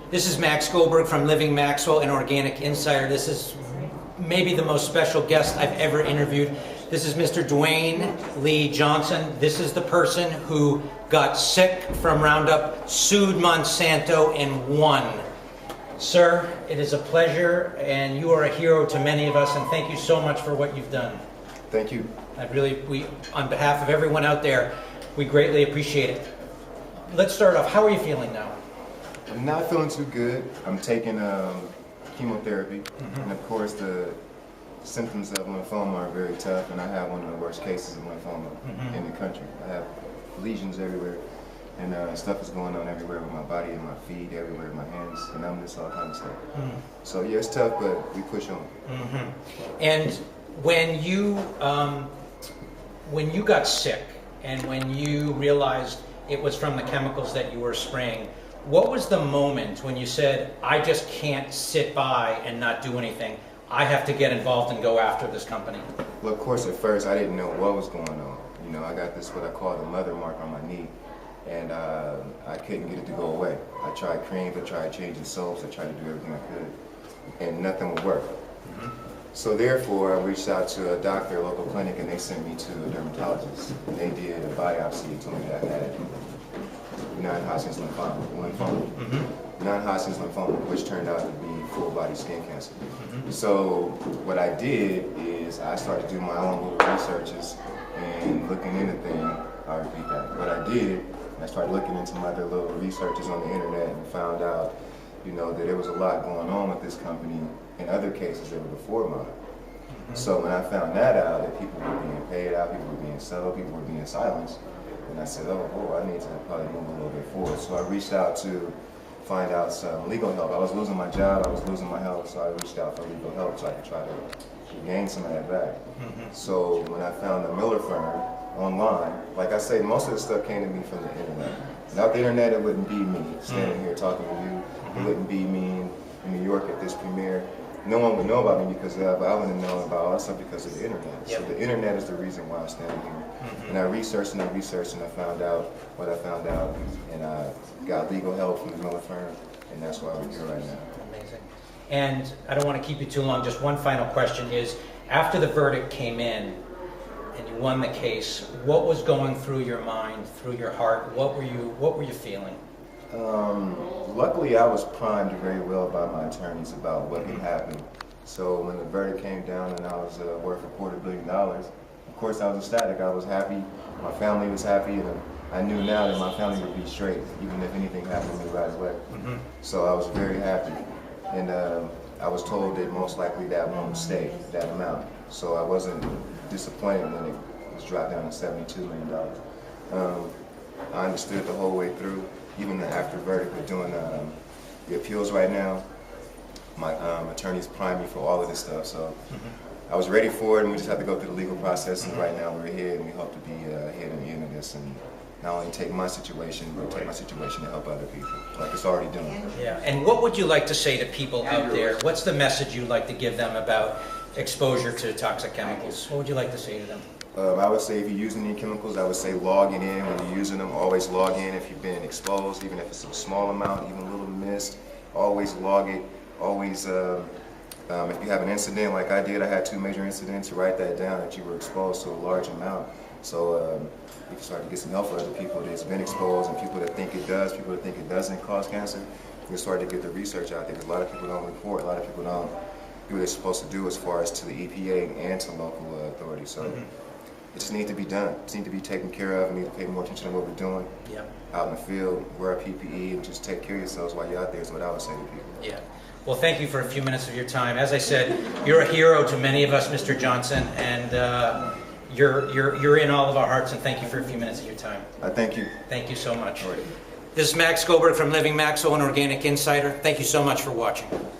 This is Max Goldberg from Living Maxwell and Organic Insider. This is maybe the most special guest I've ever interviewed. This is Mr. Dewayne Lee Johnson. This is the person who got sick from Roundup, sued Monsanto, and won. Sir, it is a pleasure, and you are a hero to many of us, and thank you so much for what you've done. Thank you. On behalf of everyone out there, we greatly appreciate it. Let's start off. How are you feeling now? I'm not feeling too good. I'm taking chemotherapy, and of course the symptoms of lymphoma are very tough, and I have one of the worst cases of lymphoma in the country. I have lesions everywhere, and stuff is going on everywhere with my body and my feet, everywhere with my hands, numbness, all kinds of stuff. So yeah, it's tough, but we push on. And when you got sick, and when you realized it was from the chemicals that you were spraying, what was the moment when you said, I just can't sit by and not do anything? I have to get involved and go after this company. Well, of course, at first I didn't know what was going on. You know, I got this, what I call the mother mark on my knee, and I couldn't get it to go away. I tried creams, I tried changing soaps, I tried to do everything I could, and nothing would work. So therefore, I reached out to a doctor, a local clinic, and they sent me to a dermatologist. And they did a biopsy and told me that I had non-Hodgkin's lymphoma. Non-Hodgkin's lymphoma, which turned out to be full-body skin cancer. So what I did is I started doing my own little researches and looking into things. I'll repeat that. What I did, I started looking into my other little researches on the internet and found out, you know, that there was a lot going on with this company in other cases that were before mine. So when I found that out, that people were being paid out, people were being sold, people were being silenced, and I said, oh, I need to probably move a little bit forward. So I reached out to find out some legal help. I was losing my job, I was losing my health, so I reached out for legal help so I could try to gain some of that back. So when I found the Miller firm online, like I say, most of the stuff came to me from the internet. Without the internet, it wouldn't be me standing here talking to you. It wouldn't be me in New York at this premiere. No one would know about me because I wouldn't have known about all that stuff because of the internet. So the internet is the reason why I'm standing here. And I researched and I researched and I found out what I found out, and I got legal help from the Miller firm, and that's why we're here right now. Amazing. And I don't want to keep you too long. Just one final question is, after the verdict came in and you won the case, what was going through your mind, through your heart? What were you feeling? Luckily, I was primed very well by my attorneys about what had happened. So when the verdict came down and I was worth $250 million, of course I was ecstatic. I was happy. My family was happy, and I knew now that my family would be straight, even if anything happened to me right away. So I was very happy, and I was told that most likely that won't stay, that amount. So I wasn't disappointed when it was dropped down to $72 million. I understood the whole way through. Even after verdict, we're doing the appeals right now. My attorneys primed me for all of this stuff, so I was ready for it, and we just have to go through the legal process. And right now we're here, and we hope to be ahead in the end of this, and not only take my situation, but take my situation to help other people, like it's already doing. Yeah. And what would you like to say to people out there? What's the message you'd like to give them about exposure to toxic chemicals? What would you like to say to them? I would say if you're using any chemicals, I would say logging in when you're using them. Always log in if you've been exposed, even if it's a small amount, even a little mist. Always log it. Always, if you have an incident like I did, I had 2 major incidents, write that down that you were exposed to a large amount. So you can start to get some help for other people that's been exposed, and people that think it does, people that think it doesn't cause cancer. You can start to get the research out there, because a lot of people don't report, a lot of people don't do what they're supposed to do as far as to the EPA and to local authorities. So it just needs to be done. It needs to be taken care of. We need to pay more attention to what we're doing out in the field, wear our PPE, and just take care of yourselves while you're out there is what I would say to people. Yeah. Well, thank you for a few minutes of your time. As I said, you're a hero to many of us, Mr. Johnson, and you're in all of our hearts, and thank you for a few minutes of your time. I thank you. Thank you so much. This is Max Goldberg from Living Maxwell and Organic Insider. Thank you so much for watching.